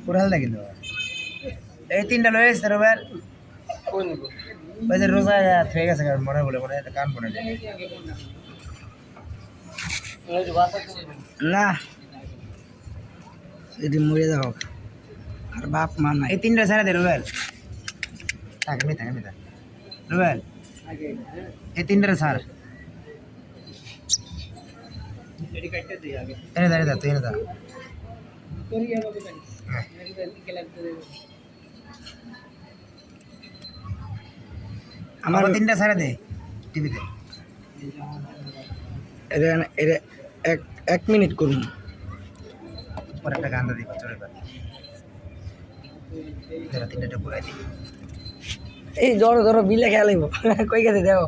পুরাল না কিন্তু এই তিনটা লয়ে এসে রোবার ওই যে রোজা থেকে গেছে মনে বলে মনে কান বনে না যদি মরে যাও আর বাপ মা না এই তিনটা ছেড়ে দে রোবেল থাকে রোবেল এই তিনটা ছাড় এনে দা তুই এনে দা আমার তিনটা ছাড়া দে টিভিতে এক মিনিট করুন পরে একটা গান দিই চলে পারে তিনটা পুরাই দিই এই ধরো বিলে খেলাইব কই গেছে দেখো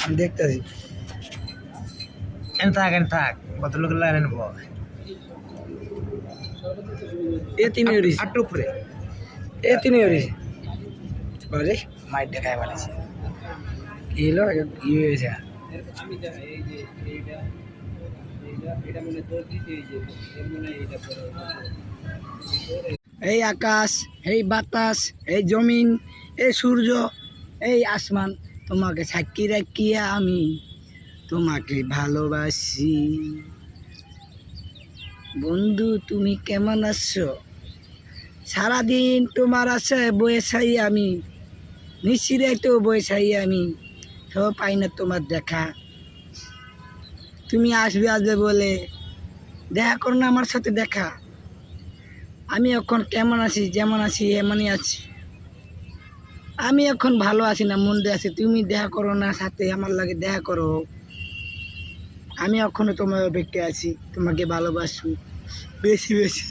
আমি দেখতেছি থাক কত লোক নেব এ তিনি আট উপরে এ তিনি বলে মাইট দেখায় বলেছে কি হলো কি হয়েছে এই আকাশ এই বাতাস এই জমিন এই সূর্য এই আসমান তোমাকে সাক্ষী রাখিয়া আমি তোমাকে ভালোবাসি বন্ধু তুমি কেমন আছো সারাদিন তোমার আশায় বয়ে চাই আমি নিশ্চিরাইতেও বয়ে চাই আমি সব পাই না তোমার দেখা তুমি আসবে বলে দেখা করো না আমার সাথে দেখা আমি এখন কেমন আছি যেমন আছি এমনই আছি আমি এখন ভালো আছি না মন্দে আছি তুমি দেখা করো না সাথে আমার লাগে দেখা করো আমি এখনো তোমার অপেক্ষায় আছি তোমাকে ভালোবাসি বেশি বেশি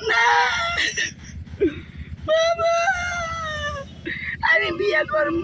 না বাবা আমি বিয়ে করব